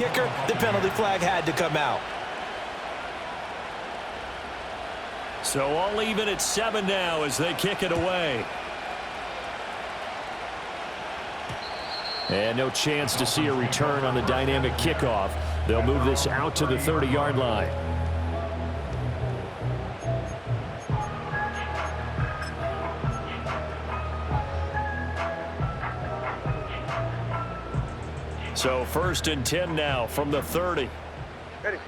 kicker, the penalty flag had to come out. So all even at 7 now as they kick it away. And no chance to see a return on the dynamic kickoff. They'll move this out to the 30-yard line. So 1st and 10 now from the 30. Ready.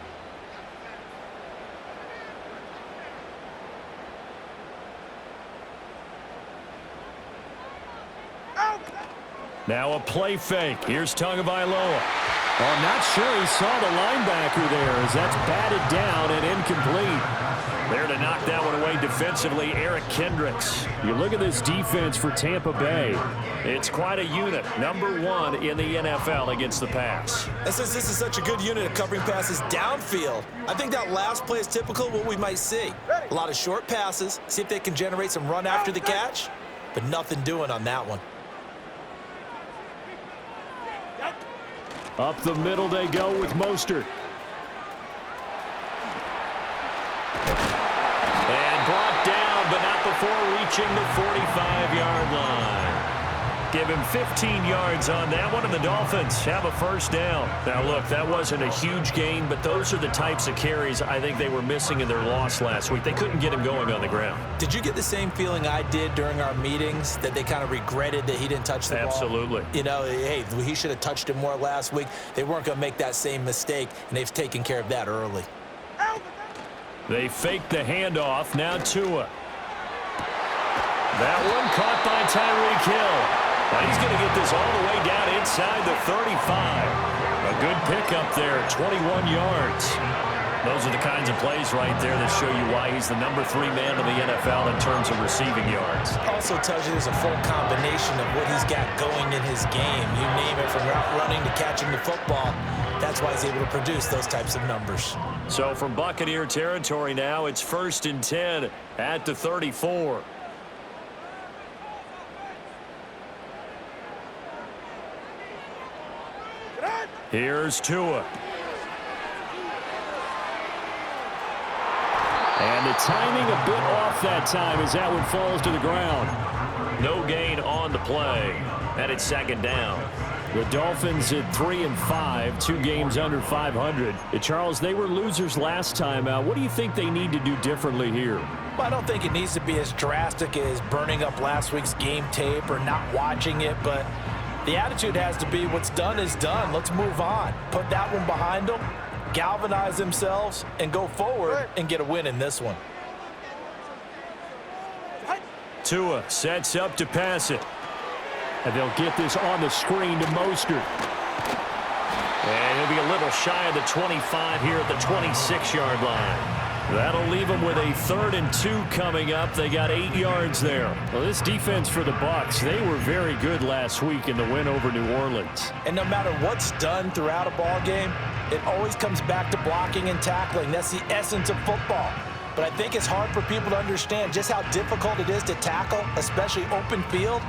Now a play fake. Here's Tagovailoa. Well, I'm not sure he saw the linebacker there as that's batted down and incomplete. There to knock that one away defensively, Eric Kendricks. You look at this defense for Tampa Bay. It's quite a unit. #1 in the NFL against the pass. And since this is such a good unit of covering passes downfield, I think that last play is typical of what we might see. A lot of short passes, see if they can generate some run after the catch, but nothing doing on that one. Up the middle they go with Mostert. And brought down, but not before reaching the 45-yard line. Give him 15 yards on that one, and the Dolphins have a 1st down. Now, look, that wasn't a huge gain, but those are the types of carries I think they were missing in their loss last week. They couldn't get him going on the ground. Did you get the same feeling I did during our meetings, that they kind of regretted that he didn't touch the ball? Absolutely. You know, hey, he should have touched it more last week. They weren't going to make that same mistake, and they've taken care of that early. They faked the handoff. Now Tua. That one caught by Tyreek Hill. But he's going to get this all the way down inside the 35. A good pickup there, 21 yards. Those are the kinds of plays right there that show you why he's the #3 man in the NFL in terms of receiving yards. Also tells you there's a full combination of what he's got going in his game. You name it, from route running to catching the football. That's why he's able to produce those types of numbers. So from Buccaneer territory now, it's 1st and 10 at the 34. Here's Tua. And the timing a bit off that time as that one falls to the ground. No gain on the play. And it's 2nd down. The Dolphins at 3-5, 2 games under 500. Charles, they were losers last time out. What do you think they need to do differently here? Well, I don't think it needs to be as drastic as burning up last week's game tape or not watching it, but the attitude has to be what's done is done. Let's move on. Put that one behind them, galvanize themselves, and go forward and get a win in this one. Tua sets up to pass it. And they'll get this on the screen to Mostert. And he'll be a little shy of the 25 here at the 26-yard line. That'll leave them with a 3rd and 2 coming up. They got 8 yards there. Well, this defense for the Bucs, they were very good last week in the win over New Orleans. And no matter what's done throughout a ball game, it always comes back to blocking and tackling. That's the essence of football. But I think it's hard for people to understand just how difficult it is to tackle, especially open field.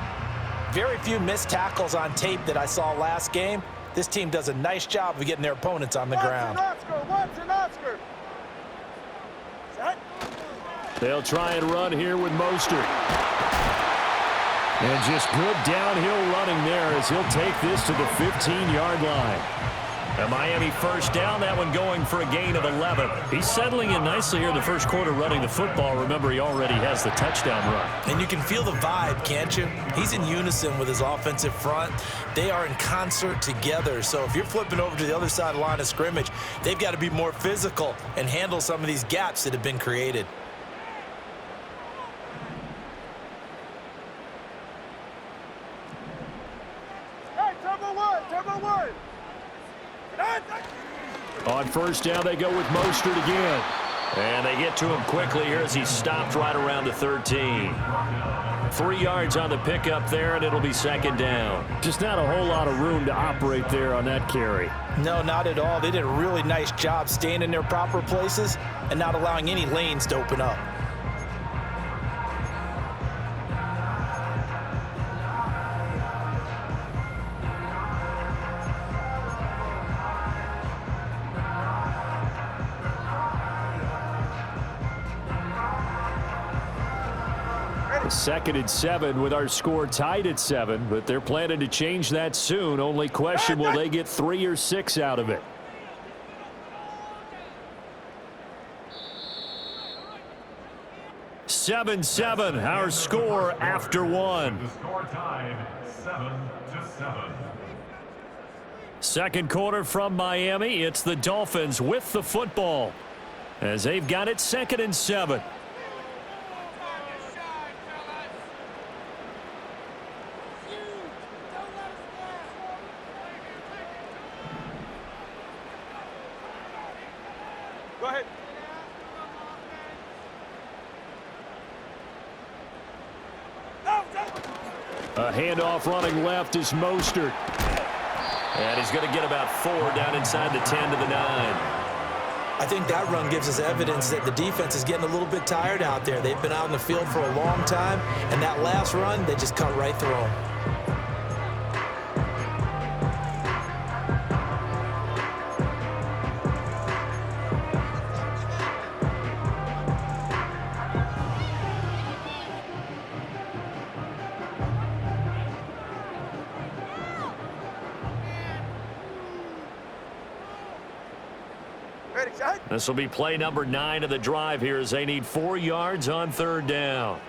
Very few missed tackles on tape that I saw last game. This team does a nice job of getting their opponents on the ground. Oscar. Set. They'll try and run here with Mostert. And just good downhill running there as he'll take this to the 15-yard line. A Miami 1st down, that one going for a gain of 11. He's settling in nicely here in the 1st quarter running the football. Remember, he already has the touchdown run. And you can feel the vibe, can't you? He's in unison with his offensive front. They are in concert together. So if you're flipping over to the other side of the line of scrimmage, they've got to be more physical and handle some of these gaps that have been created. Hey, turbo one. On 1st down, they go with Mostert again. And they get to him quickly here as he stopped right around the 13. 3 yards on the pickup there, and it'll be 2nd down. Just not a whole lot of room to operate there on that carry. No, not at all. They did a really nice job staying in their proper places and not allowing any lanes to open up. 2nd and 7 with our score tied at 7, but they're planning to change that soon. Only question, will they get 3 or 6 out of it? Seven, our score after 1. The score tied 7-7. Second quarter from Miami. It's the Dolphins with the football as they've got it 2nd and 7. Go ahead. A handoff running left is Mostert. And he's going to get about 4 down inside the 10 to the 9. I think that run gives us evidence that the defense is getting a little bit tired out there. They've been out in the field for a long time, and that last run, they just cut right through them. This will be play number 9 of the drive here as they need 4 yards on 3rd down.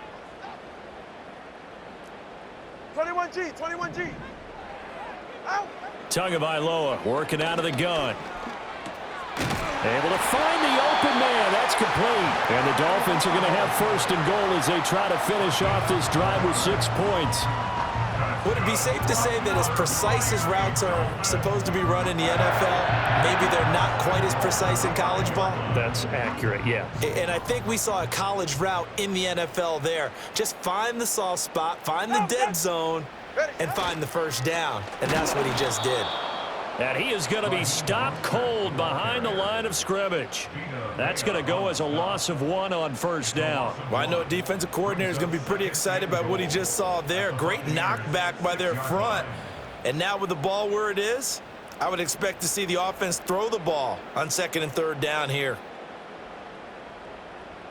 21G. Out. Tagovailoa working out of the gun. Able to find the open man. That's complete. And the Dolphins are going to have 1st and goal as they try to finish off this drive with 6 points. Would it be safe to say that as precise as routes are supposed to be run in the NFL, maybe they're not quite as precise in college ball? That's accurate, yeah. And I think we saw a college route in the NFL there. Just find the soft spot, find the dead zone, and find the 1st down. And that's what he just did. And he is going to be stopped cold behind the line of scrimmage. That's going to go as a loss of 1 on 1st down. Well, I know a defensive coordinator is going to be pretty excited about what he just saw there. Great knockback by their front. And now with the ball where it is, I would expect to see the offense throw the ball on 2nd and 3rd down here.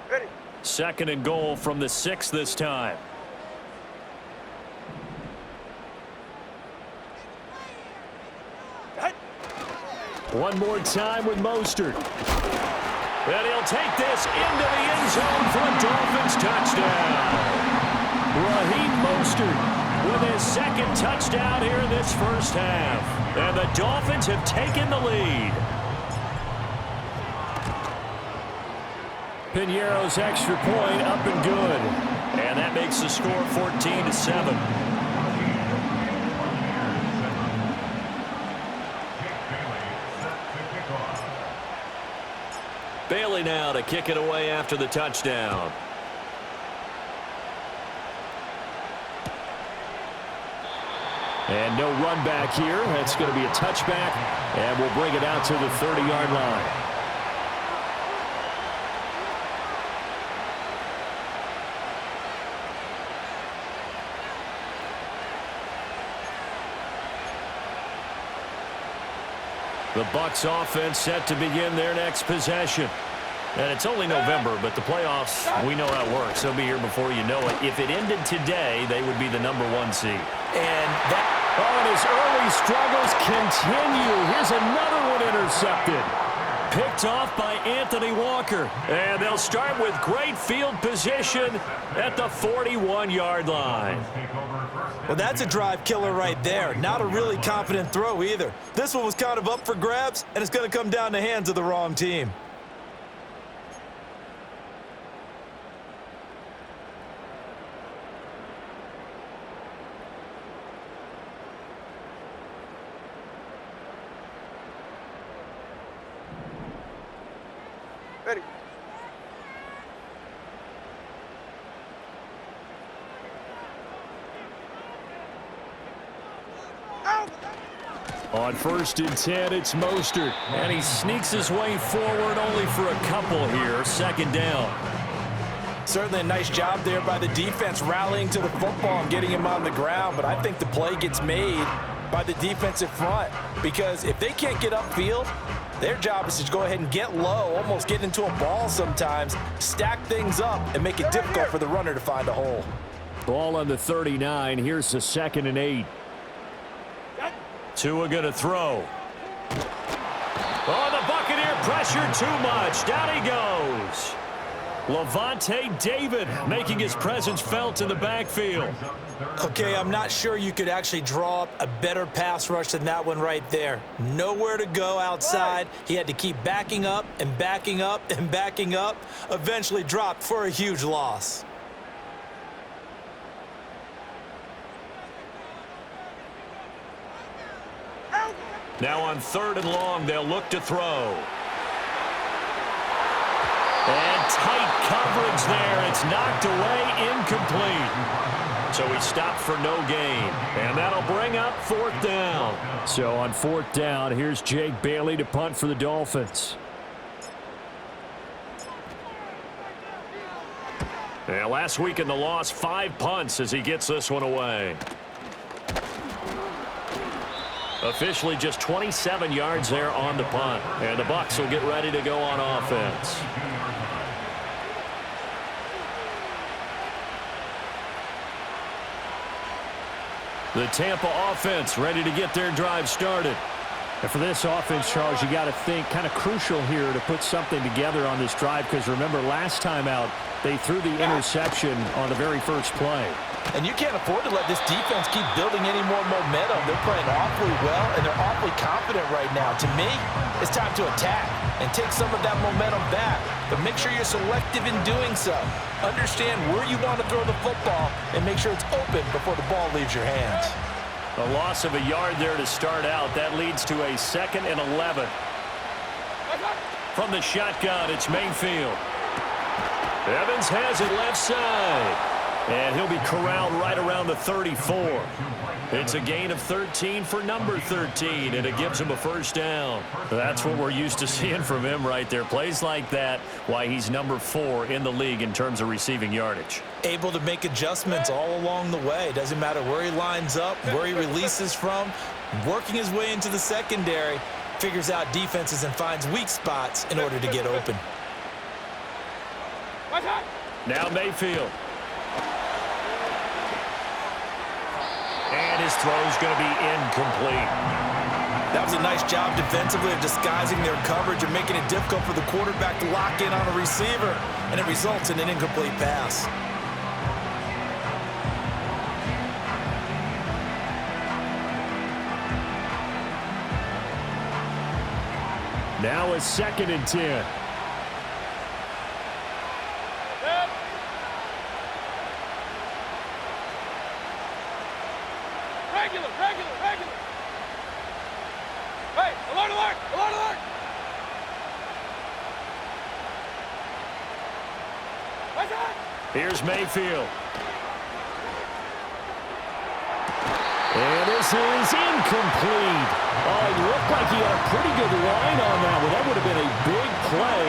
Ready. 2nd and goal from the 6 this time. One more time with Mostert. And he'll take this into the end zone for a Dolphins touchdown. Raheem Mostert with his 2nd touchdown here in this 1st half. And the Dolphins have taken the lead. Piñeiro's extra point up and good. And that makes the score 14-7. Bailey now to kick it away after the touchdown. And no run back here. That's going to be a touchback, and we'll bring it out to the 30-yard line. The Bucs offense set to begin their next possession. And it's only November, but the playoffs, we know how it works. They'll be here before you know it. If it ended today, they would be the number 1 seed. And that... Oh, and his early struggles continue. Here's another one intercepted. Picked off by Anthony Walker. And they'll start with great field position at the 41-yard line. Well, that's a drive killer right there. Not a really confident throw either. This one was kind of up for grabs, and it's going to come down the hands of the wrong team. Ready. Out. On 1st and 10, it's Mostert. And he sneaks his way forward only for a couple here. 2nd down. Certainly a nice job there by the defense rallying to the football and getting him on the ground, but I think the play gets made by the defensive front because if they can't get upfield, their job is to go ahead and get low, almost get into a ball sometimes, stack things up, and make it difficult for the runner to find a hole. Ball on the 39. Here's the 2nd and 8. Tua going to throw. Oh, the Buccaneer pressure too much. Down he goes. Levante David making his presence felt in the backfield. Okay, I'm not sure you could actually draw up a better pass rush than that one right there. Nowhere to go outside. He had to keep backing up and backing up and backing up. Eventually dropped for a huge loss. Now on 3rd and long, they'll look to throw. And tight coverage there. It's knocked away, incomplete. So he stopped for no gain. And that'll bring up 4th down. So on 4th down, here's Jake Bailey to punt for the Dolphins. And last week in the loss, 5 punts as he gets this one away. Officially just 27 yards there on the punt. And the Bucs will get ready to go on offense. The Tampa offense ready to get their drive started. And for this offense, Charles, you got to think kind of crucial here to put something together on this drive, because remember last time out they threw the interception on the very first play. And you can't afford to let this defense keep building any more momentum. They're playing awfully well, and they're awfully confident right now. To me, it's time to attack and take some of that momentum back. But make sure you're selective in doing so. Understand where you want to throw the football and make sure it's open before the ball leaves your hands. A loss of a yard there to start out. That leads to a 2nd and 11. From the shotgun, it's Mayfield. Evans has it left side. And he'll be corralled right around the 34. It's a gain of 13 for number 13, and it gives him a 1st down. That's what we're used to seeing from him right there. Plays like that, why he's number 4 in the league in terms of receiving yardage. Able to make adjustments all along the way. Doesn't matter where he lines up, where he releases from. Working his way into the secondary, figures out defenses and finds weak spots in order to get open. Now Mayfield. And his throw's going to be incomplete. That was a nice job defensively of disguising their coverage and making it difficult for the quarterback to lock in on a receiver. And it results in an incomplete pass. Now a 2nd and 10. Regular. Hey, alert. Here's Mayfield. And this is incomplete. Oh, it looked like he had a pretty good line on that one. That would have been a big play,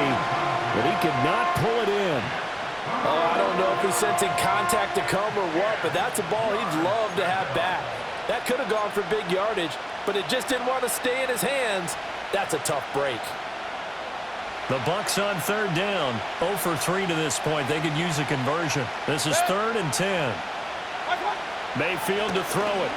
but he could not pull it in. Oh, I don't know if he's sensing contact to come or what, but that's a ball he'd love to have back. That could have gone for big yardage, but it just didn't want to stay in his hands. That's a tough break. The Bucs on 3rd down. 0 for 3 to this point. They could use a conversion. This is 3rd and 10. Mayfield to throw it.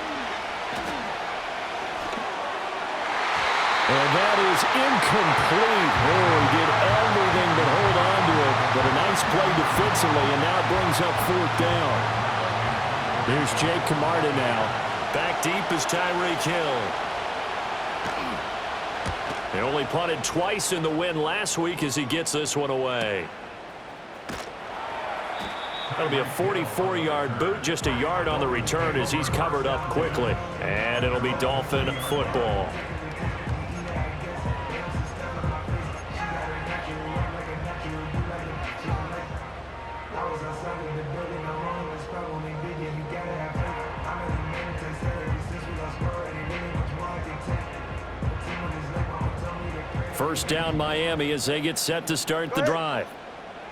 And that is incomplete. Oh, he did everything but hold on to it. But a nice play defensively, and now it brings up 4th down. Here's Jake Camarda now. Back deep is Tyreek Hill. He only punted twice in the win last week as he gets this one away. That'll be a 44-yard boot, just a yard on the return as he's covered up quickly. And it'll be Dolphin football. First down Miami as they get set to start the drive.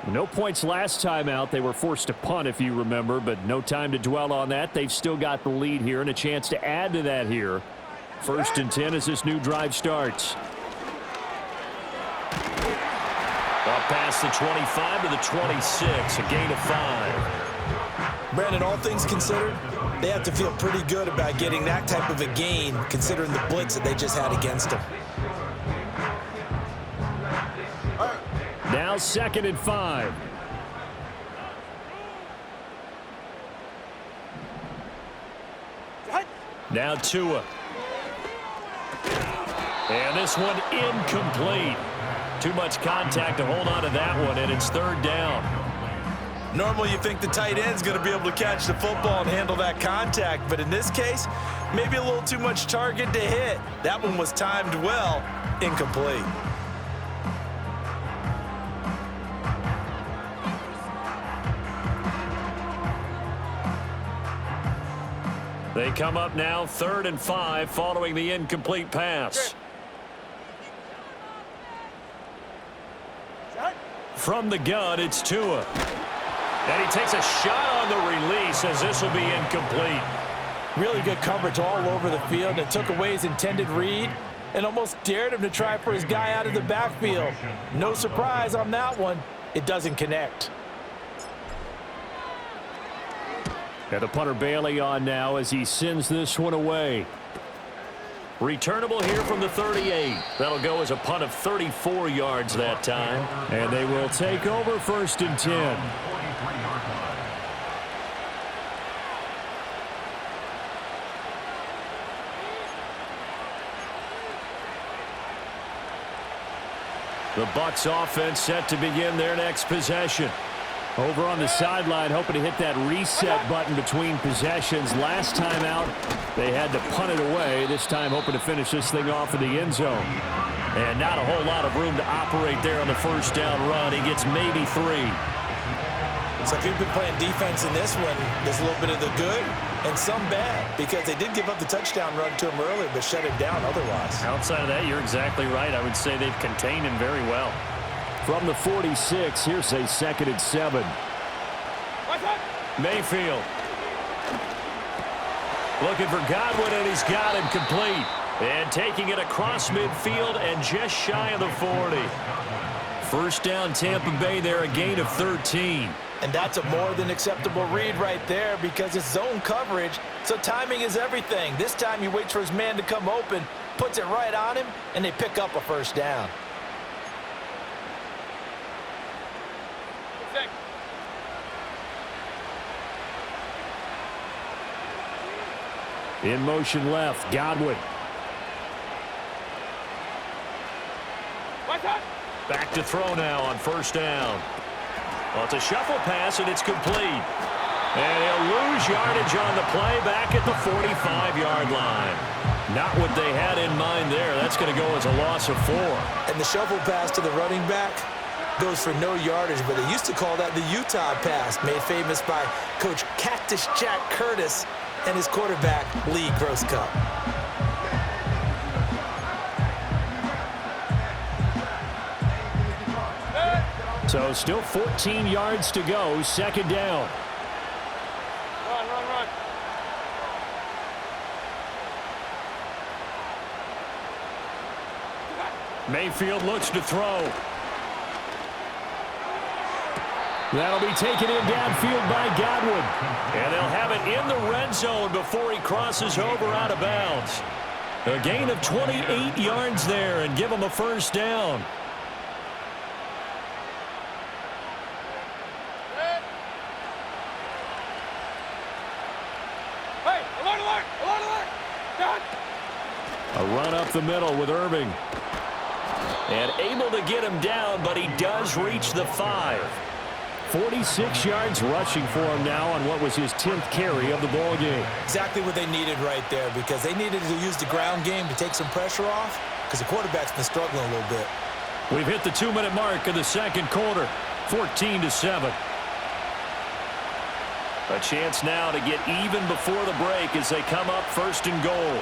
No points last time out. They were forced to punt, if you remember, but no time to dwell on that. They've still got the lead here and a chance to add to that here. 1st and 10 as this new drive starts. Up past the 25 to the 26, a gain of 5. Brandon, all things considered, they have to feel pretty good about getting that type of a gain, considering the blitz that they just had against them. Now 2nd and 5. Now Tua. And this one incomplete. Too much contact to hold on to that one, and it's 3rd down. Normally you think the tight end's going to be able to catch the football and handle that contact, but in this case, maybe a little too much target to hit. That one was timed well, incomplete. They come up now 3rd and 5 following the incomplete pass. From the gun, it's Tua. And he takes a shot on the release as this will be incomplete. Really good coverage all over the field. It took away his intended read and almost dared him to try for his guy out of the backfield. No surprise on that one. It doesn't connect. And the punter Bailey on now as he sends this one away. Returnable here from the 38. That'll go as a punt of 34 yards that time. And they will take over 1st and 10. The Bucs offense set to begin their next possession. Over on the sideline, hoping to hit that reset button between possessions. Last time out, they had to punt it away. This time, hoping to finish this thing off in the end zone. And not a whole lot of room to operate there on the 1st down run. He gets maybe 3. So if you've been playing defense in this one, there's a little bit of the good and some bad, because they did give up the touchdown run to him earlier, but shut it down otherwise. Outside of that, you're exactly right. I would say they've contained him very well. From the 46, here's a 2nd and 7. Mayfield. Looking for Godwin, and he's got him complete. And taking it across midfield and just shy of the 40. 1st down, Tampa Bay there, a gain of 13. And that's a more than acceptable read right there, because it's zone coverage, so timing is everything. This time he waits for his man to come open, puts it right on him, and they pick up a 1st down. In motion left, Godwin. Back to throw now on 1st down. Well, it's a shuffle pass, and it's complete. And he'll lose yardage on the play back at the 45-yard line. Not what they had in mind there. That's going to go as a loss of 4. And the shuffle pass to the running back goes for no yardage, but they used to call that the Utah pass, made famous by Coach Cactus Jack Curtis and his quarterback, Lee Grosscup. So still 14 yards to go, 2nd down. Run. Mayfield looks to throw. That'll be taken in downfield by Godwin. And they'll have it in the red zone before he crosses over out of bounds. A gain of 28 yards there and give him a 1st down. Hey, alert! Done. A run up the middle with Irving. And able to get him down, but he does reach the 5. 46 yards rushing for him now on what was his 10th carry of the ball game. Exactly what they needed right there, because they needed to use the ground game to take some pressure off, because the quarterback's been struggling a little bit. We've hit the 2-minute mark of the 2nd quarter, 14-7. A chance now to get even before the break as they come up 1st and goal.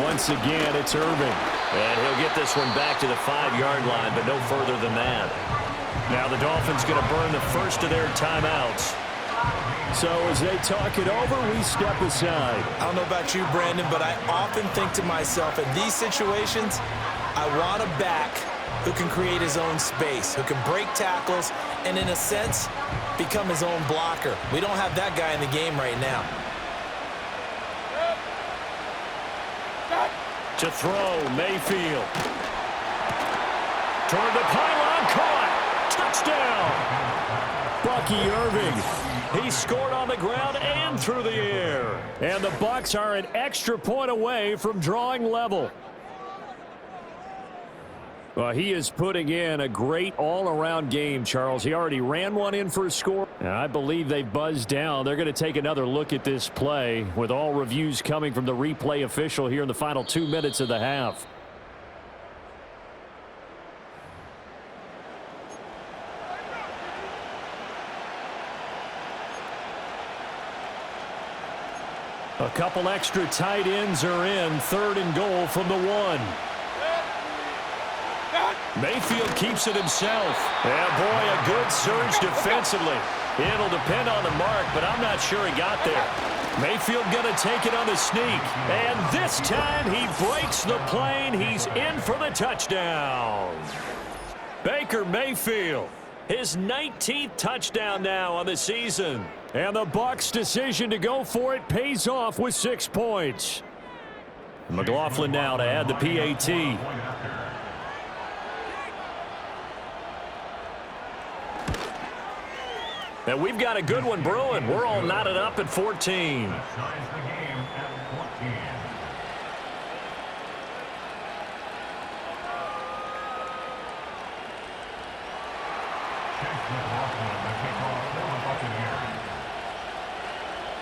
Once again, it's Irving. And he'll get this one back to the 5-yard line, but no further than that. Now the Dolphins going to burn the first of their timeouts. So as they talk it over, we step aside. I don't know about you, Brandon, but I often think to myself, in these situations, I want to back who can create his own space, who can break tackles, and in a sense, become his own blocker. We don't have that guy in the game right now. To throw, Mayfield. Toward the pylon, caught. Touchdown. Bucky Irving. He scored on the ground and through the air. And the Bucs are an extra point away from drawing level. Well, he is putting in a great all-around game, Charles. He already ran one in for a score. And I believe they buzzed down. They're going to take another look at this play with all reviews coming from the replay official here in the final 2 minutes of the half. A couple extra tight ends are in. 3rd and goal from the 1. Mayfield keeps it himself. Yeah, boy, a good surge defensively. It'll depend on the mark, but I'm not sure he got there. Mayfield going to take it on the sneak. And this time he breaks the plane. He's in for the touchdown. Baker Mayfield, his 19th touchdown now on the season. And the Bucs' decision to go for it pays off with 6 points. McLaughlin now to add the PAT. And we've got a good one brewing. We're all knotted up at 14.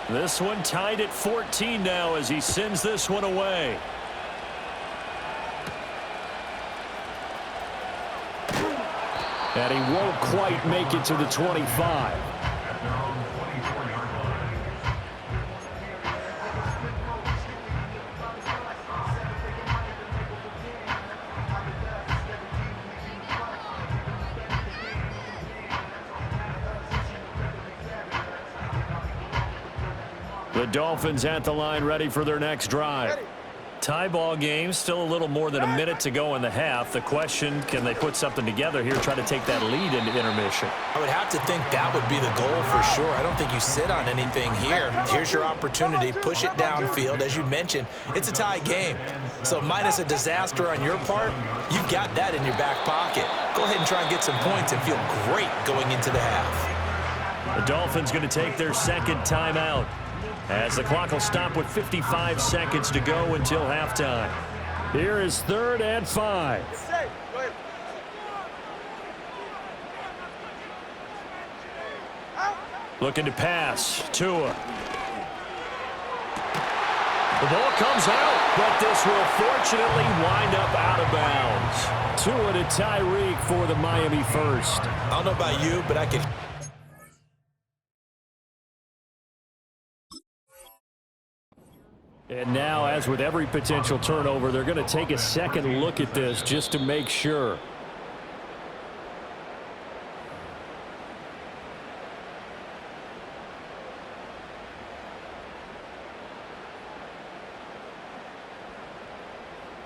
This one tied at 14 now as he sends this one away. And he won't quite make it to the 25. The Dolphins at the line ready for their next drive. Tie ball game, still a little more than a minute to go in the half. The question, can they put something together here, try to take that lead into intermission? I would have to think that would be the goal for sure. I don't think you sit on anything here. Here's your opportunity. Push it downfield. As you mentioned, it's a tie game. So minus a disaster on your part, you've got that in your back pocket. Go ahead and try and get some points and feel great going into the half. The Dolphins going to take their second timeout, as the clock will stop with 55 seconds to go until halftime. Here is 3rd and 5. Looking to pass. Tua. The ball comes out, but this will fortunately wind up out of bounds. Tua to Tyreek for the Miami first. I don't know about you, but I could... And now, as with every potential turnover, they're going to take a second look at this just to make sure.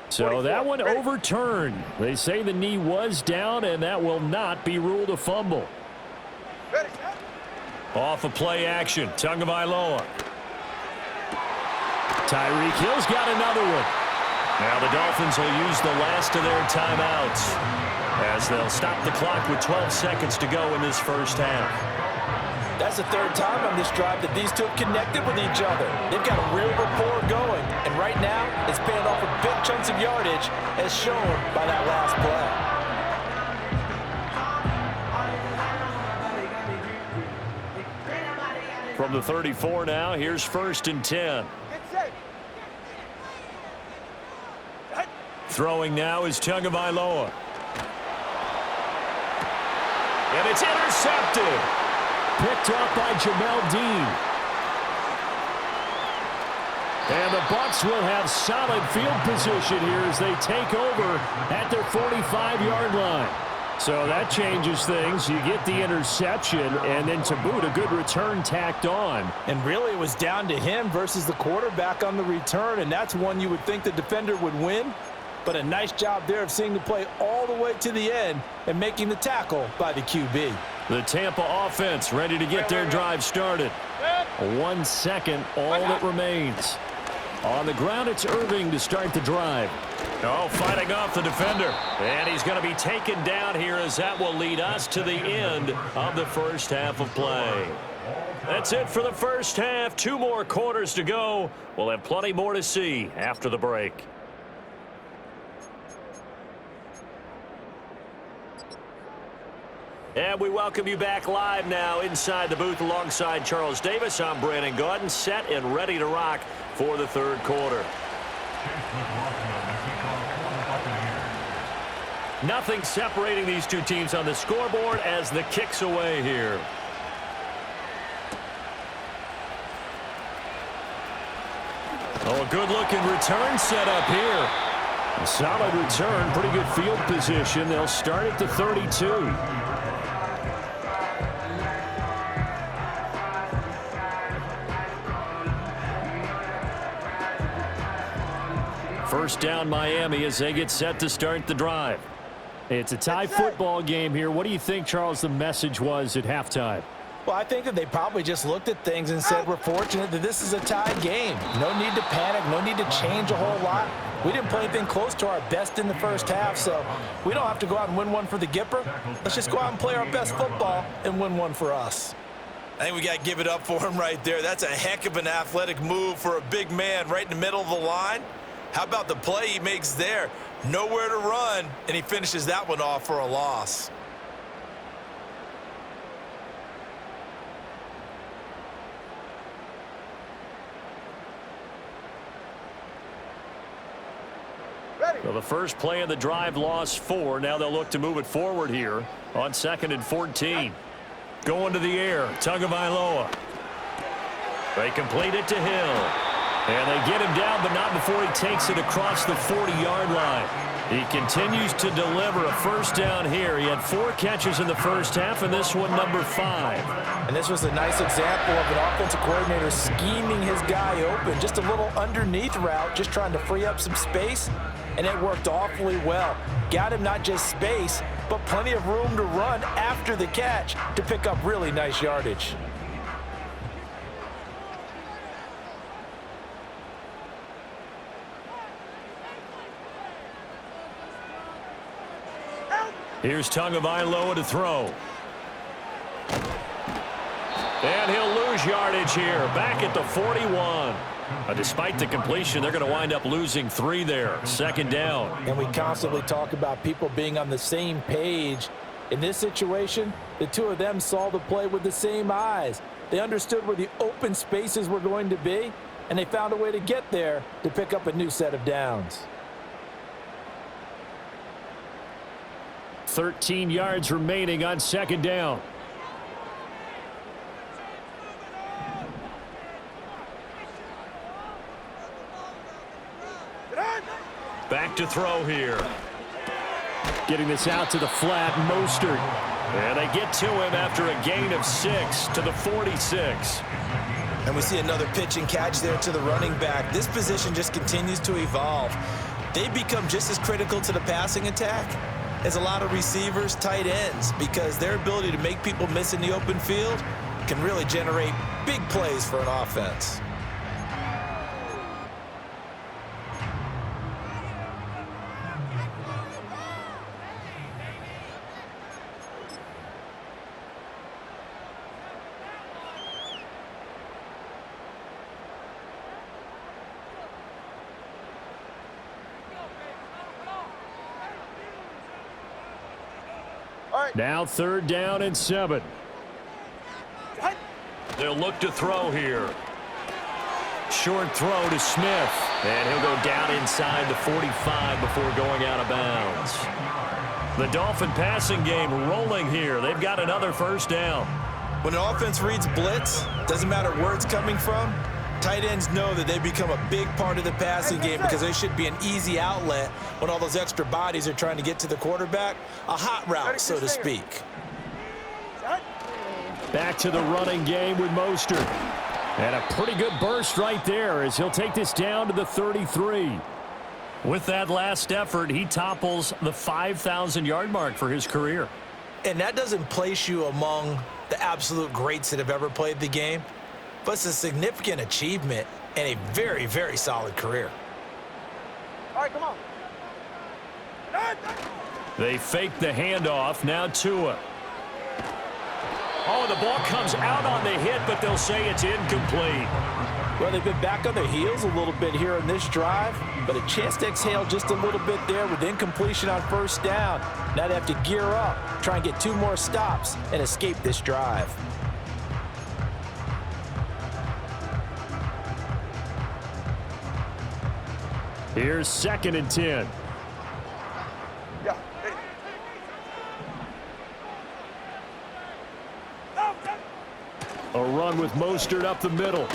So that one overturned. They say the knee was down, and that will not be ruled a fumble. Off of play action, Tagovailoa. Tyreek Hill's got another one. Now the Dolphins will use the last of their timeouts as they'll stop the clock with 12 seconds to go in this first half. That's the 3rd time on this drive that these two have connected with each other. They've got a real rapport going, and right now it's paying off with big chunks of yardage as shown by that last play. From the 34 now, here's 1st and 10. Throwing now is Tagovailoa. And it's intercepted. Picked up by Jamel Dean. And the Bucs will have solid field position here as they take over at their 45-yard line. So that changes things. You get the interception, and then to boot, a good return tacked on. And really, it was down to him versus the quarterback on the return, and that's one you would think the defender would win. But a nice job there of seeing the play all the way to the end and making the tackle by the QB. The Tampa offense ready to get their drive started. 1 second, all that remains. On the ground, it's Irving to start the drive. Oh, fighting off the defender. And he's going to be taken down here as that will lead us to the end of the first half of play. That's it for the first half. 2 more quarters to go. We'll have plenty more to see after the break. And we welcome you back live now inside the booth alongside Charles Davis. I'm Brandon Gaudin, set and ready to rock for the third quarter. Nothing separating these two teams on the scoreboard as the kick's away here. Oh, a good-looking return set up here. A solid return, pretty good field position. They'll start at the 32. First down Miami as they get set to start the drive. It's a tie football game here. What do you think, Charles, the message was at halftime? Well, I think that they probably just looked at things and said, we're fortunate that this is a tie game. No need to panic, no need to change a whole lot. We didn't play anything close to our best in the first half, so we don't have to go out and win one for the Gipper. Let's just go out and play our best football and win one for us. I think we got to give it up for him right there. That's a heck of an athletic move for a big man right in the middle of the line. How about the play he makes there? Nowhere to run, and he finishes that one off for a loss. Well, the first play of the drive lost 4. Now they'll look to move it forward here on 2nd and 14. Going to the air, Tagovailoa. They complete it to Hill. And they get him down, but not before he takes it across the 40-yard line. He continues to deliver a first down here. He had 4 catches in the first half, and this one number 5. And this was a nice example of an offensive coordinator scheming his guy open. Just a little underneath route, just trying to free up some space, and it worked awfully well. Got him not just space, but plenty of room to run after the catch to pick up really nice yardage. Here's Tagovailoa to throw. And he'll lose yardage here. Back at the 41. Despite the completion, they're going to wind up losing 3 there. 2nd down. And we constantly talk about people being on the same page. In this situation, the two of them saw the play with the same eyes. They understood where the open spaces were going to be, and they found a way to get there to pick up a new set of downs. 13 yards remaining on 2nd down. Back to throw here. Getting this out to the flat, Mostert. And they get to him after a gain of 6 to the 46. And we see another pitch and catch there to the running back. This position just continues to evolve. They become just as critical to the passing attack as a lot of receivers, tight ends, because their ability to make people miss in the open field can really generate big plays for an offense. Now 3rd down and 7. They'll look to throw here. Short throw to Smith. And he'll go down inside the 45 before going out of bounds. The Dolphin passing game rolling here. They've got another first down. When an offense reads blitz, doesn't matter where it's coming from, tight ends know that they become a big part of the passing game because they should be an easy outlet when all those extra bodies are trying to get to the quarterback. A hot route, so to speak. Back to the running game with Mostert. And a pretty good burst right there as he'll take this down to the 33. With that last effort, he topples the 5,000-yard mark for his career. And that doesn't place you among the absolute greats that have ever played the game, but it's a significant achievement and a very, very solid career. All right, come on. They fake the handoff. Now Tua. Oh, the ball comes out on the hit, but they'll say it's incomplete. Well, they've been back on their heels a little bit here in this drive, but a chance to exhale just a little bit there with incompletion on first down. Now they have to gear up, try and get 2 more stops, and escape this drive. Here's 2nd and 10. Yeah. A run with Mostert up the middle.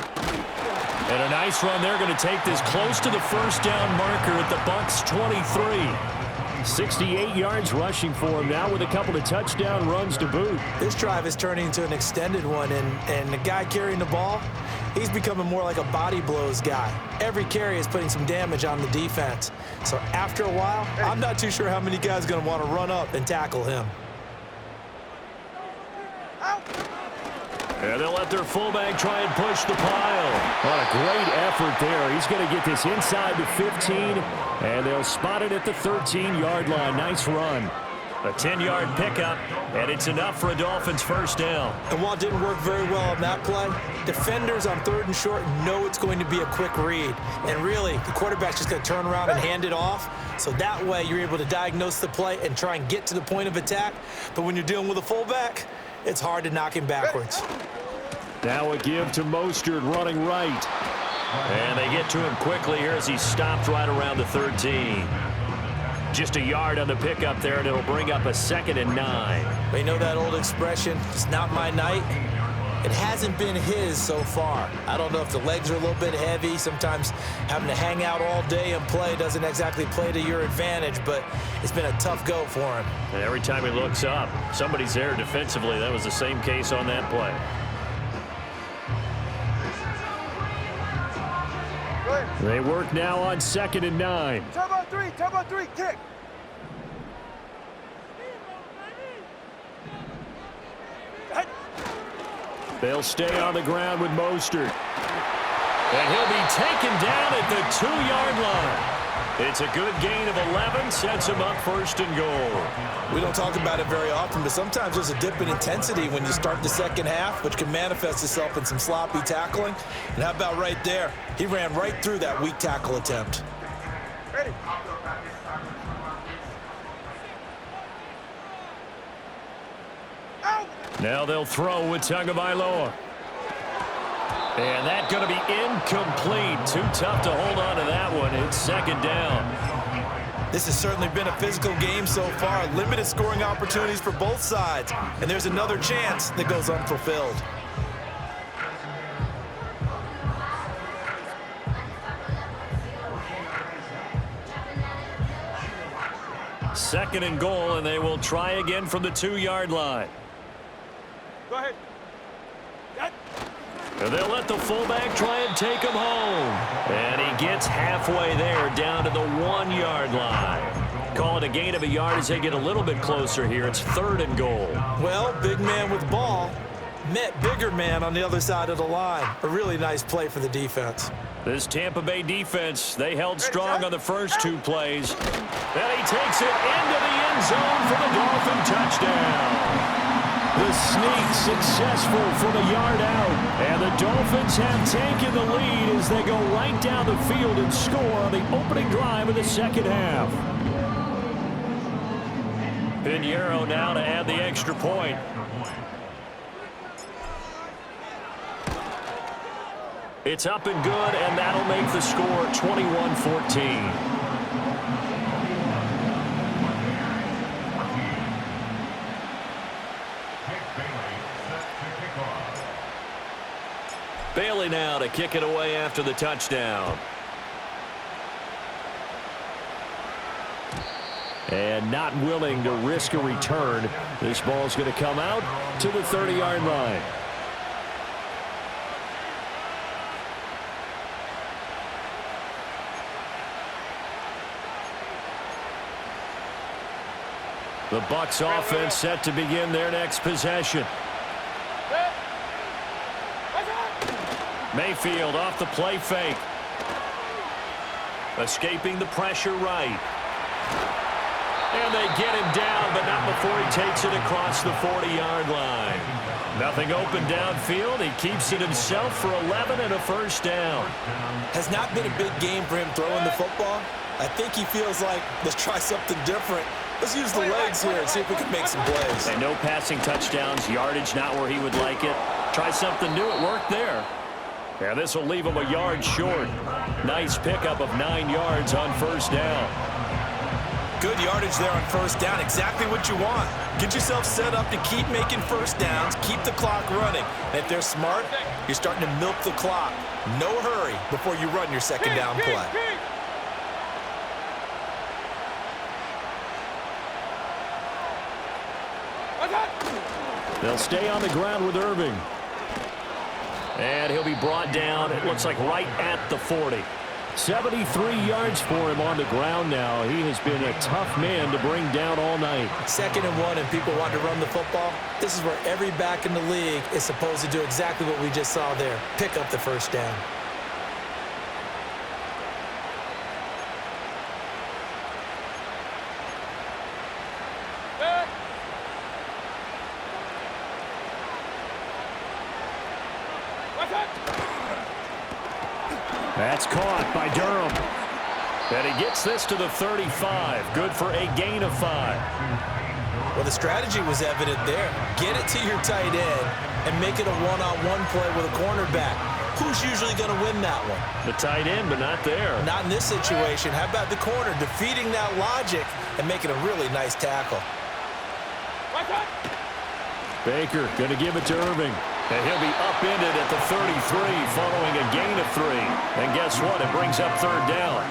And a nice run. They're going to take this close to the first down marker at the Bucs' 23. 68 yards rushing for him now with a couple of touchdown runs to boot. This drive is turning into an extended one, and the guy carrying the ball, he's becoming more like a body blows guy. Every carry is putting some damage on the defense. So after a while, I'm not too sure how many guys are going to want to run up and tackle him. And they'll let their fullback try and push the pile. What a great effort there. He's going to get this inside the 15, and they'll spot it at the 13-yard line. Nice run. A 10-yard pickup, and it's enough for a Dolphins first down. And while it didn't work very well on that play, defenders on 3rd and short know it's going to be a quick read. And really, the quarterback's just going to turn around and hand it off. So that way, you're able to diagnose the play and try and get to the point of attack. But when you're dealing with a fullback, it's hard to knock him backwards. Now a give to Mostert running right. And they get to him quickly here as he stopped right around the 13. Just a yard on the pickup there, and it'll bring up a 2nd and 9. But you know that old expression, it's not my night? It hasn't been his so far. I don't know if the legs are a little bit heavy. Sometimes having to hang out all day and play doesn't exactly play to your advantage, but it's been a tough go for him. And every time he looks up, somebody's there defensively. That was the same case on that play. They work now on 2nd and 9. Turbo 3, kick. They'll stay on the ground with Mostert. And he'll be taken down at the 2-yard line. It's a good gain of 11, sets him up 1st and goal. We don't talk about it very often, but sometimes there's a dip in intensity when you start the second half, which can manifest itself in some sloppy tackling. And how about right there? He ran right through that weak tackle attempt. Ready. Now they'll throw with Tagovailoa. And that's going to be incomplete. Too tough to hold on to that one. It's 2nd down. This has certainly been a physical game so far. Limited scoring opportunities for both sides. And there's another chance that goes unfulfilled. Second and goal, and they will try again from the 2-yard line. Go ahead. And they'll let the fullback try and take him home. And he gets halfway there, down to the 1-yard line. Call it a gain of a yard as they get a little bit closer here. It's 3rd and goal. Well, big man with ball met bigger man on the other side of the line. A really nice play for the defense. This Tampa Bay defense, they held strong on the first 2 plays. And he takes it into the end zone for the Dolphin touchdown. The sneak successful from a yard out. And the Dolphins have taken the lead as they go right down the field and score on the opening drive of the second half. Pinheiro now to add the extra point. It's up and good, and that'll make the score 21-14. Bailey now to kick it away after the touchdown. And not willing to risk a return. This ball's going to come out to the 30-yard line. The Bucs offense set to begin their next possession. Mayfield off the play fake. Escaping the pressure right. And they get him down, but not before he takes it across the 40-yard line. Nothing open downfield. He keeps it himself for 11 and a first down. Has not been a big game for him throwing the football. I think he feels like, let's try something different. Let's use the legs here and see if we can make some plays. And no passing touchdowns, yardage not where he would like it. Try something new. It worked there. Yeah, this will leave him a yard short. Nice pickup of 9 yards on first down. Good yardage there on first down. Exactly what you want. Get yourself set up to keep making first downs, keep the clock running. And if they're smart, you're starting to milk the clock. No hurry before you run your second down play. They'll stay on the ground with Irving. And he'll be brought down, it looks like right at the 40. 73 yards for him on the ground now. He has been a tough man to bring down all night. 2nd and 1 and people want to run the football. This is where every back in the league is supposed to do exactly what we just saw there. Pick up the first down. That's caught by Durham. And he gets this to the 35. Good for a gain of 5. Well, the strategy was evident there. Get it to your tight end and make it a one-on-one play with a cornerback. Who's usually going to win that one? The tight end, but not there. Not in this situation. How about the corner defeating that logic and making a really nice tackle? Baker going to give it to Irving. And he'll be upended at the 33 following a gain of 3. And guess what? It brings up third down.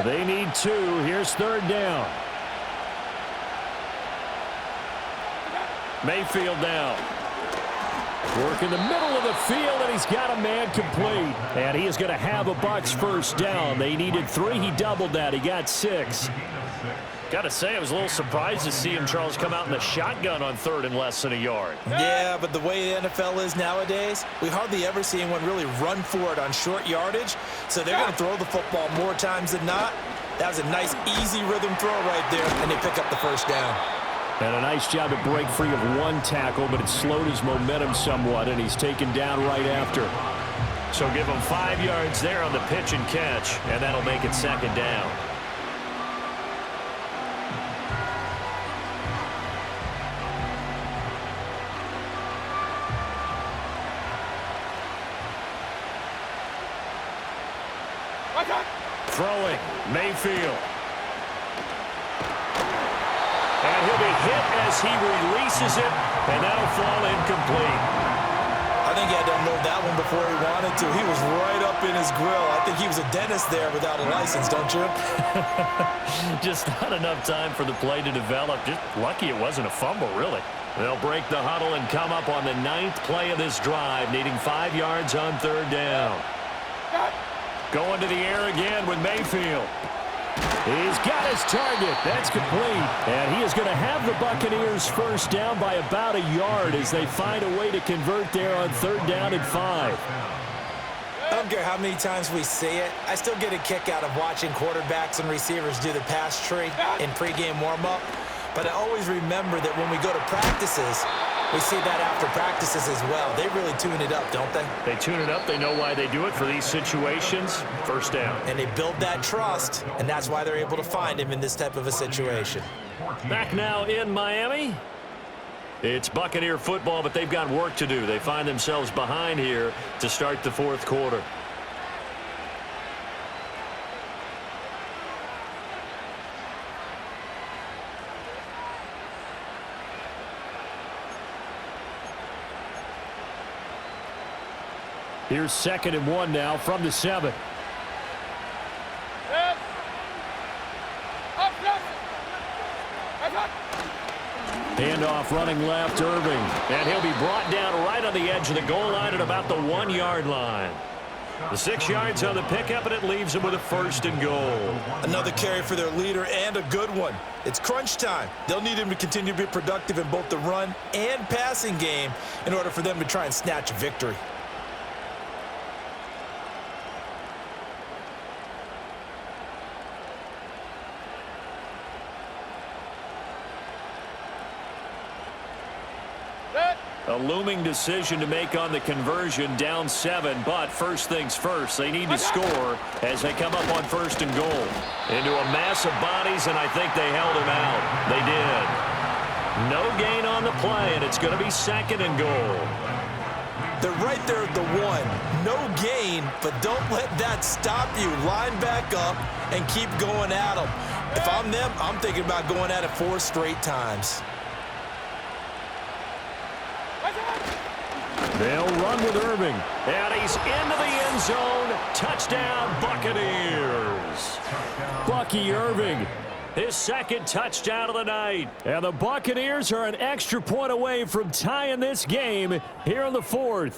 They need 2. Here's third down. Mayfield down. Work in the middle of the field, and he's got a man complete. And he is going to have a Bucs first down. They needed 3. He doubled that. He got 6. Got to say, I was a little surprised to see him, Charles, come out in the shotgun on 3rd and less than a yard. Yeah, but the way the NFL is nowadays, we hardly ever see anyone really run for it on short yardage. So they're going to throw the football more times than not. That was a nice, easy rhythm throw right there, and they pick up the first down. And a nice job to break free of 1 tackle, but it slowed his momentum somewhat, and he's taken down right after. So give him 5 yards there on the pitch and catch, and that'll make it 2nd down. Throwing, Mayfield. And he'll be hit as he releases it, and that'll fall incomplete. I think he had to unload that one before he wanted to. He was right up in his grill. I think he was a dentist there without a license, don't you? Just not enough time for the play to develop. Just lucky it wasn't a fumble, really. They'll break the huddle and come up on the 9th play of this drive, needing 5 yards on third down. Going to the air again with Mayfield. He's got his target. That's complete. And he is going to have the Buccaneers first down by about a yard as they find a way to convert there on 3rd down and 5. I don't care how many times we see it. I still get a kick out of watching quarterbacks and receivers do the pass tree in pregame warm-up. But I always remember that when we go to practices, we see that after practices as well. They really tune it up, don't they? They tune it up. They know why they do it for these situations. First down. And they build that trust, and that's why they're able to find him in this type of a situation. Back now in Miami. It's Buccaneer football, but they've got work to do. They find themselves behind here to start the 4th quarter. Here's 2nd and 1 now from the 7. Handoff running left, Irving. And he'll be brought down right on the edge of the goal line at about the 1-yard line. The 6 yards on the pickup, and it leaves him with a 1st and goal. Another carry for their leader, and a good one. It's crunch time. They'll need him to continue to be productive in both the run and passing game in order for them to try and snatch a victory. A looming decision to make on the conversion, down 7, but first things first, they need to score as they come up on 1st and goal. Into a mass of bodies, and I think they held him out. They did. No gain on the play, and it's going to be 2nd and goal. They're right there at the 1. No gain, but don't let that stop you. Line back up and keep going at them. If I'm them, I'm thinking about going at it 4 straight times. They'll run with Irving. And he's into the end zone. Touchdown, Buccaneers. Bucky Irving, his 2nd touchdown of the night. And the Buccaneers are an extra point away from tying this game here in the 4th.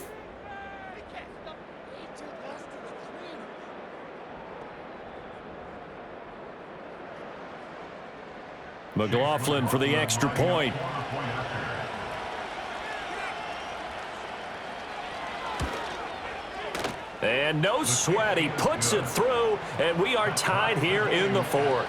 McLaughlin for the extra point. And no sweat, he puts it through, and we are tied here in the 4th.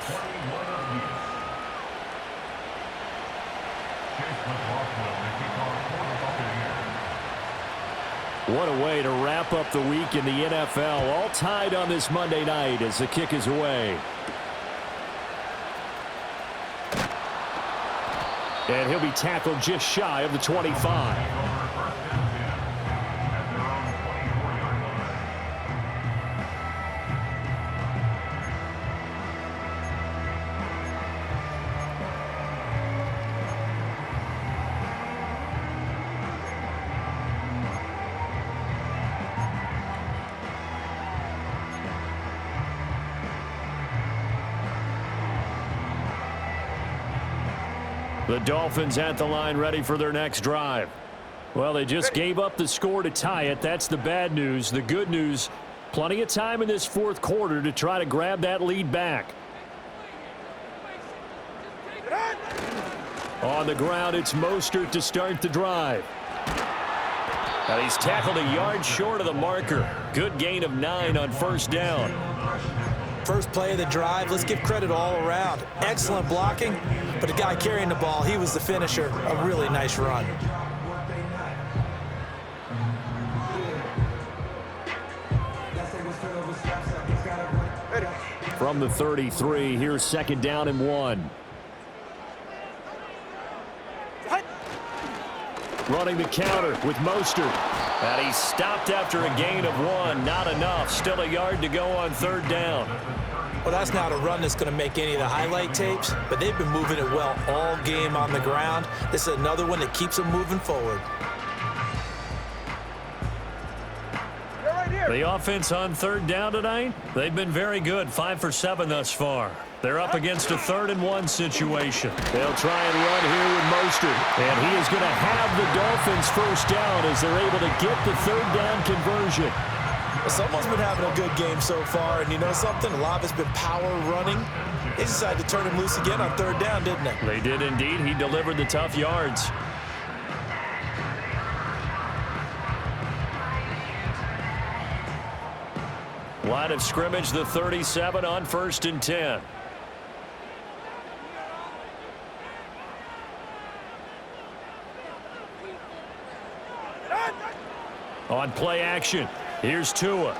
What a way to wrap up the week in the NFL, all tied on this Monday night as the kick is away. And he'll be tackled just shy of the 25. The Dolphins at the line ready for their next drive. Well, they just gave up the score to tie it. That's the bad news. The good news, plenty of time in this 4th quarter to try to grab that lead back. On the ground, it's Mostert to start the drive. And he's tackled a yard short of the marker. Good gain of 9 on 1st down. First play of the drive, let's give credit all around. Excellent blocking, but the guy carrying the ball, he was the finisher. A really nice run. From the 33, here's 2nd down and 1. Running the counter with Mostert. And he's stopped after a gain of 1. Not enough. Still a yard to go on 3rd down. Well, that's not a run that's going to make any of the highlight tapes, but they've been moving it well all game on the ground. This is another one that keeps them moving forward. The offense on 3rd down tonight, they've been very good. 5 for 7 thus far. They're up against a 3rd and 1 situation. They'll try and run here with Mostert. And he is going to have the Dolphins 1st down as they're able to get the 3rd down conversion. Well, someone's been having a good game so far, and you know something? A lot of it's been power running. They decided to turn him loose again on 3rd down, didn't they? They did indeed. He delivered the tough yards. Line of scrimmage, the 37 on 1st and 10. On play action, here's Tua.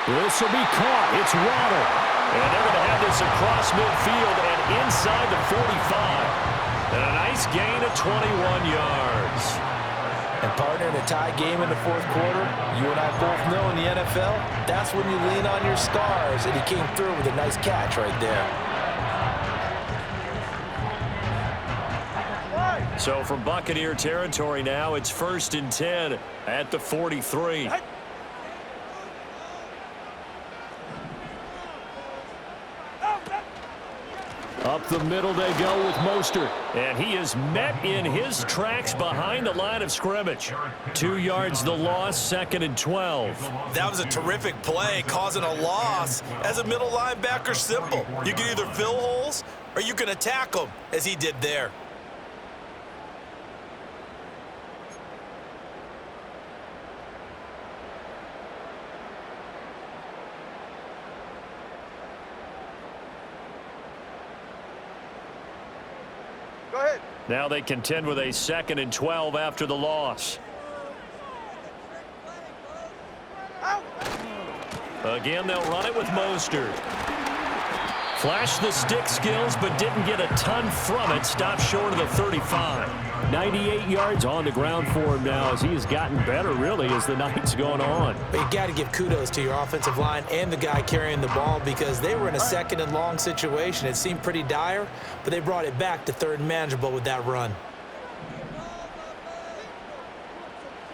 This will be caught. It's Waddle. And they're going to have this across midfield and inside the 45. And a nice gain of 21 yards. And partner, in a tie game in the 4th quarter, you and I both know in the NFL, that's when you lean on your stars. And he came through with a nice catch right there. So from Buccaneer territory now, it's 1st and 10 at the 43. Up the middle they go with Mostert. And he is met in his tracks behind the line of scrimmage. 2 yards the loss, 2nd and 12. That was a terrific play, causing a loss. As a middle linebacker, simple. You can either fill holes or you can attack them, as he did there. Go ahead. Now they contend with a 2nd and 12 after the loss. Out. Again, they'll run it with Mostert. Flashed the stick skills, but didn't get a ton from it. Stopped short of the 35. 98 yards on the ground for him now as he has gotten better, really, as the night's gone on. But you got to give kudos to your offensive line and the guy carrying the ball because they were in a 2nd and long situation. It seemed pretty dire, but they brought it back to 3rd and manageable with that run.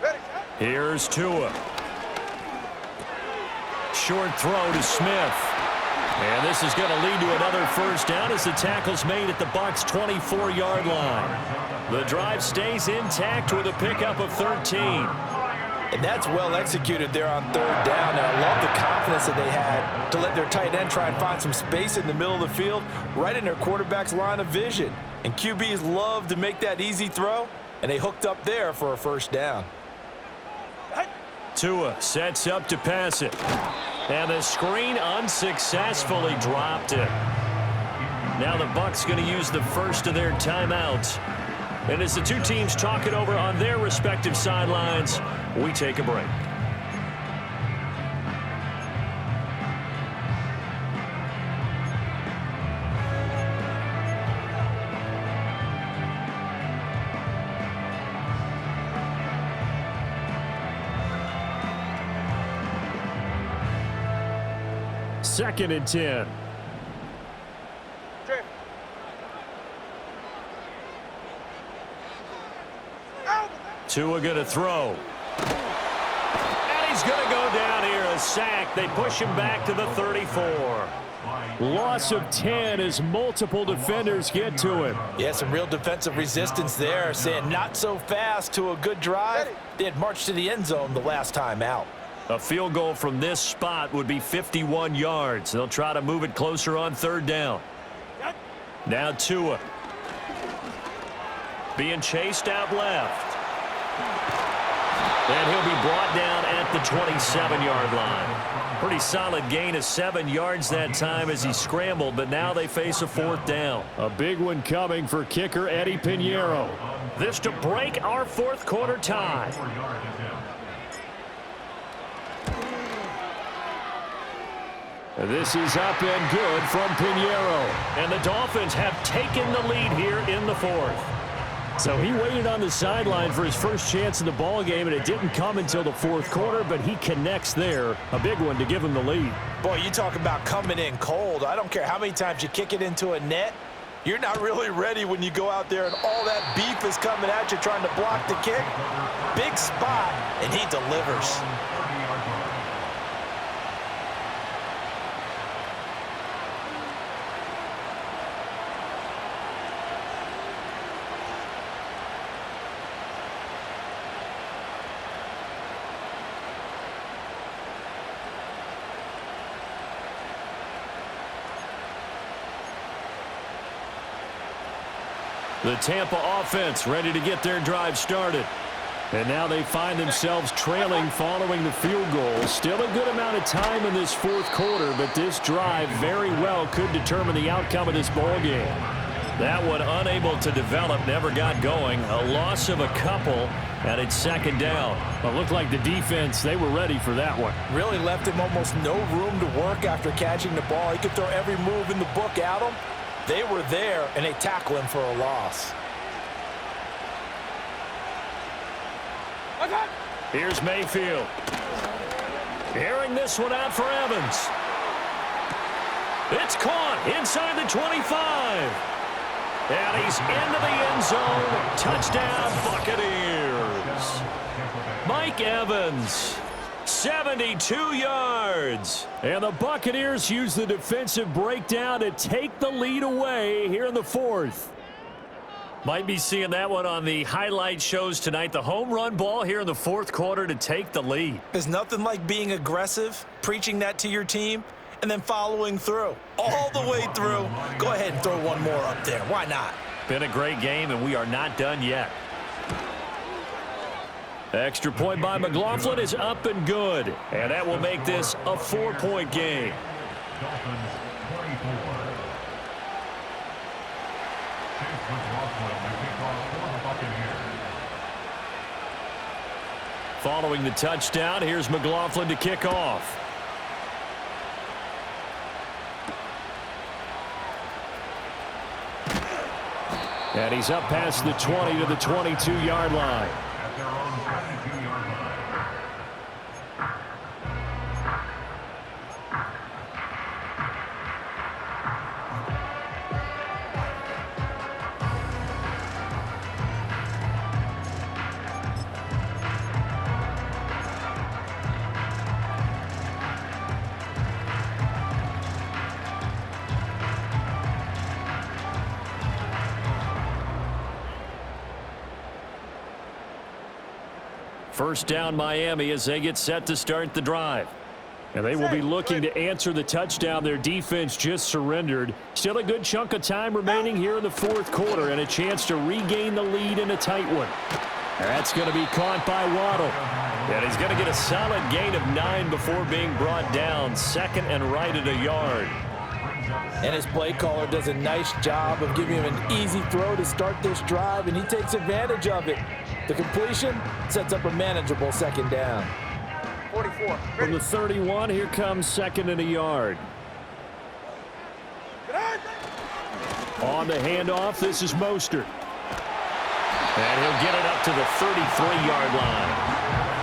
Ready. Here's Tua. Short throw to Smith. And this is going to lead to another first down as the tackle's made at the Bucs' 24-yard line. The drive stays intact with a pickup of 13. And that's well executed there on 3rd down. And I love the confidence that they had to let their tight end try and find some space in the middle of the field, right in their quarterback's line of vision. And QBs love to make that easy throw, and they hooked up there for a first down. Tua sets up to pass it. And the screen unsuccessfully dropped it. Now the Bucs going to use the first of their timeouts. And as the two teams talk it over on their respective sidelines, we take a break. Second and 10. Trip. Out. Tua going to throw. And he's going to go down here, a sack. They push him back to the 34. Loss of 10 as multiple defenders get to him. Yeah, some real defensive resistance there, saying not so fast to a good drive. They had marched to the end zone the last time out. A field goal from this spot would be 51 yards. They'll try to move it closer on 3rd down. Now Tua. Being chased out left. And he'll be brought down at the 27-yard line. Pretty solid gain of 7 yards that time as he scrambled, but now they face a 4th down. A big one coming for kicker Eddie Pinheiro. This to break our 4th quarter tie. This is up and good from Pinheiro. And the Dolphins have taken the lead here in the 4th. So he waited on the sideline for his first chance in the ball game, and it didn't come until the 4th quarter, but he connects there. A big one to give him the lead. Boy, you talk about coming in cold. I don't care how many times you kick it into a net. You're not really ready when you go out there and all that beef is coming at you trying to block the kick. Big spot, and he delivers. The Tampa offense ready to get their drive started. And now they find themselves trailing following the field goal. Still a good amount of time in this 4th quarter, but this drive very well could determine the outcome of this ball game. That one unable to develop, never got going. A loss of a couple, and it's 2nd down. Well, it looked like the defense, they were ready for that one. Really left him almost no room to work after catching the ball. He could throw every move in the book at him. They were there, and they tackle him for a loss. Here's Mayfield. Airing this one out for Evans. It's caught inside the 25. And he's into the end zone. Touchdown, Buccaneers. Mike Evans 72 yards. And the Buccaneers use the defensive breakdown to take the lead away here in the fourth. Might be seeing that one on the highlight shows tonight. The home run ball here in the fourth quarter to take the lead. There's nothing like being aggressive, preaching that to your team, and then following through. All the way through. Go ahead and throw one more up there. Why not? Been a great game, and we are not done yet. Extra point by McLaughlin is up and good. And that will make this a 4-point game. Dolphins 24. Chase McLaughlin to kick off for the Buccaneers. Following the touchdown, here's McLaughlin to kick off. And he's up past the 20 to the 22-yard line. At their own 22-yard line. First down Miami as they get set to start the drive. And they will be looking to answer the touchdown their defense just surrendered. Still a good chunk of time remaining here in the fourth quarter and a chance to regain the lead in a tight one. That's going to be caught by Waddle. And he's going to get a solid gain of 9 before being brought down. Second and right at a yard. And his play caller does a nice job of giving him an easy throw to start this drive, and he takes advantage of it. The completion sets up a manageable second down. 44. From the 31, here comes second and a yard. On the handoff, this is Mostert. And he'll get it up to the 33-yard line.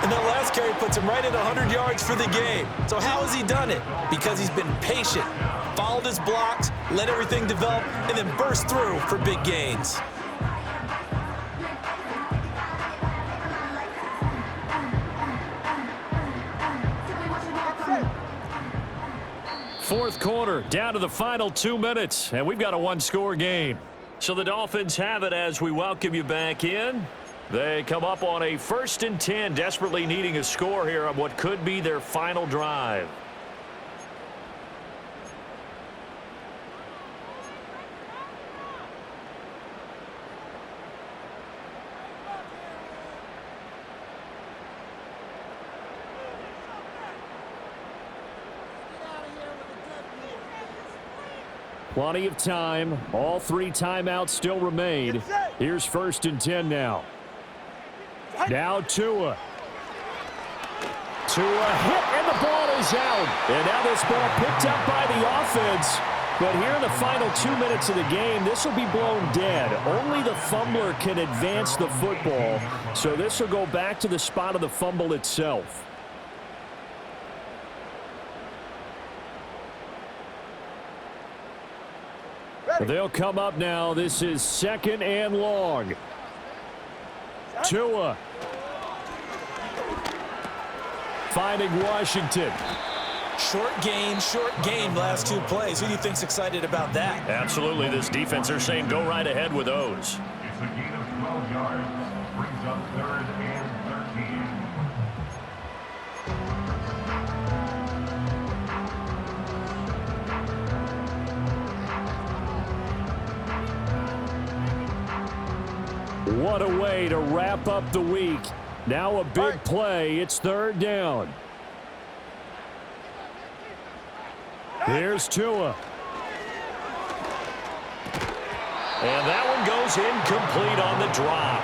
And that last carry puts him right at 100 yards for the game. So how has he done it? Because he's been patient, followed his blocks, let everything develop, and then burst through for big gains. Fourth quarter, down to the final 2 minutes, and we've got a one-score game. So the Dolphins have it as we welcome you back in. They come up on a 1st and 10, desperately needing a score here on what could be their final drive. Plenty of time. All 3 timeouts still remain. Here's 1st and 10 now. Now Tua. Tua hit, and the ball is out. And now this ball picked up by the offense. But here in the final 2 minutes of the game, this will be blown dead. Only the fumbler can advance the football. So this will go back to the spot of the fumble itself. They'll come up now. This is 2nd and long. Tua. Finding Washington. Short game, last 2 plays. Who do you think's excited about that? Absolutely. This defense are saying go right ahead with those. It's a gain of 12 yards. Brings up 3rd and 13. What a way to wrap up the week. Now a big play. It's 3rd down. Here's Tua. And that one goes incomplete on the drop.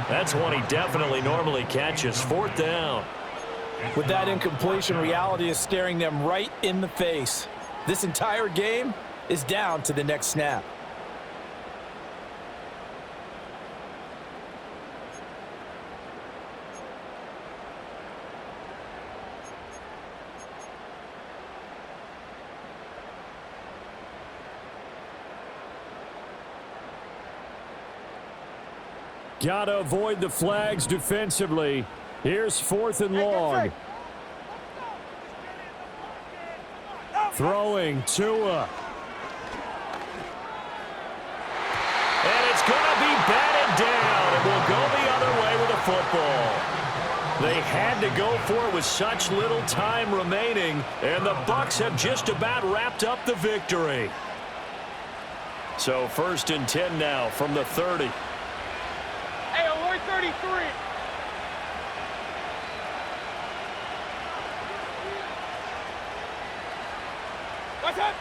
That's one he definitely normally catches. 4th down. With that incompletion, reality is staring them right in the face. This entire game is down to the next snap. Got to avoid the flags defensively. Here's 4th and long. Throwing Tua. And it's going to be batted down, and will go the other way with the football. They had to go for it with such little time remaining, and the Bucs have just about wrapped up the victory. So 1st and 10 now from the 30. Hey, alert 33. What's up?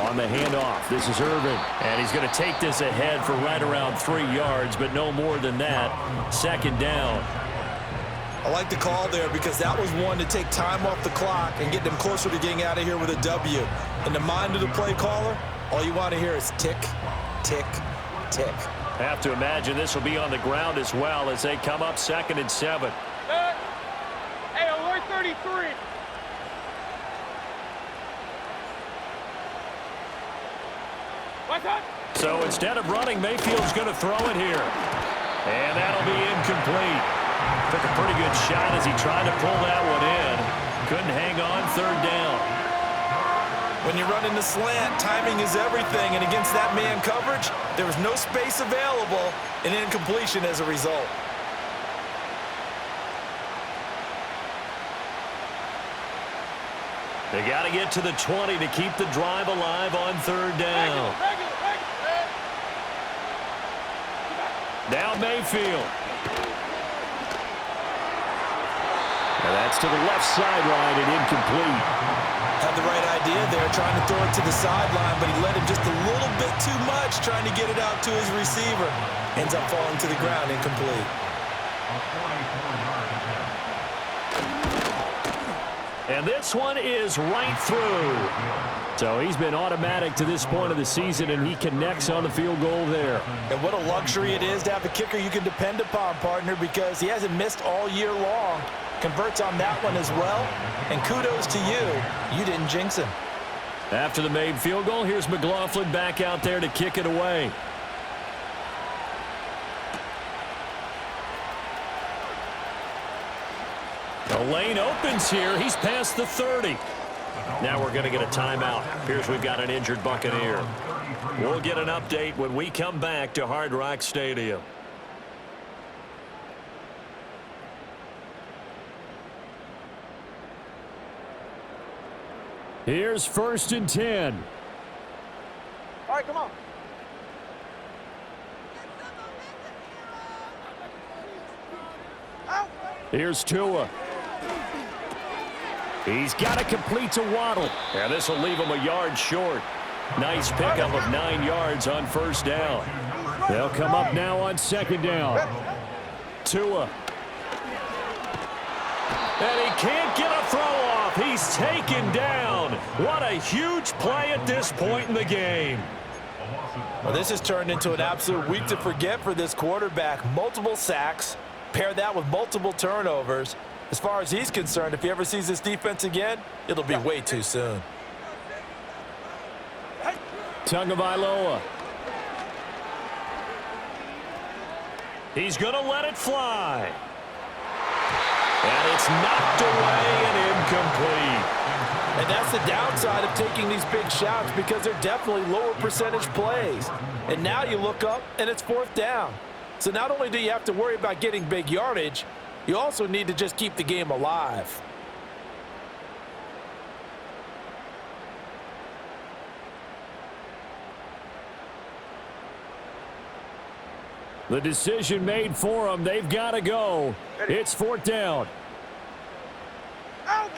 On the handoff, this is Irvin. And he's going to take this ahead for right around 3 yards, but no more than that. 2nd down. I like the call there because that was one to take time off the clock and get them closer to getting out of here with a W. In the mind of the play caller, all you want to hear is tick, tick, tick. Have to imagine this will be on the ground as well as they come up 2nd and 7. Hey, alert 33. What's up? So instead of running, Mayfield's going to throw it here. And that'll be incomplete. Took a pretty good shot as he tried to pull that one in. Couldn't hang on. 3rd down. When you're running the slant, timing is everything. And against that man coverage, there was no space available, and incompletion as a result. They got to get to the 20 to keep the drive alive on 3rd down. Now Mayfield. And that's to the left sideline and incomplete. Had the right idea there, trying to throw it to the sideline, but he let him just a little bit too much, trying to get it out to his receiver. Ends up falling to the ground, incomplete. And this one is right through. So he's been automatic to this point of the season, and he connects on the field goal there. And what a luxury it is to have a kicker you can depend upon, partner, because he hasn't missed all year long. Converts on that one as well. And kudos to you. You didn't jinx him. After the made field goal, here's McLaughlin back out there to kick it away. The lane opens here. He's past the 30. Now we're going to get a timeout. Here's we've got an injured Buccaneer. We'll get an update when we come back to Hard Rock Stadium. Here's 1st and 10. All right, come on. Out. Here's Tua. He's got to complete to Waddle. And this will leave him a yard short. Nice pickup of 9 yards on 1st down. They'll come up now on 2nd down. Tua. And he can't get a throw off. He's taken down. What a huge play at this point in the game. Well, this has turned into an absolute week to forget for this quarterback. Multiple sacks. Pair that with multiple turnovers. As far as he's concerned, if he ever sees this defense again, it'll be way too soon. Tagovailoa. He's going to let it fly. And it's knocked away and incomplete. And that's the downside of taking these big shots because they're definitely lower percentage plays. And now you look up and it's 4th down. So not only do you have to worry about getting big yardage, you also need to just keep the game alive. The decision made for them. They've got to go. It's 4th down. Out.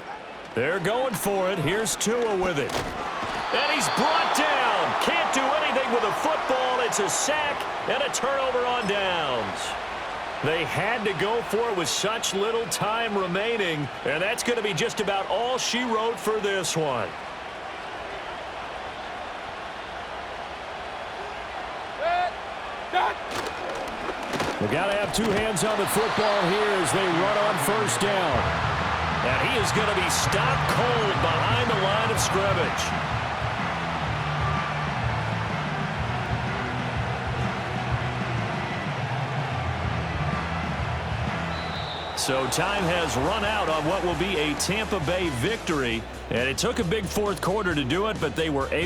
They're going for it. Here's Tua with it. And he's brought down. Can't do anything with a football. It's a sack and a turnover on downs. They had to go for it with such little time remaining, and that's going to be just about all she wrote for this one. They've got to have 2 hands on the football here as they run on 1st down. And he is going to be stopped cold behind the line of scrimmage. So time has run out on what will be a Tampa Bay victory. And it took a big fourth quarter to do it, but they were able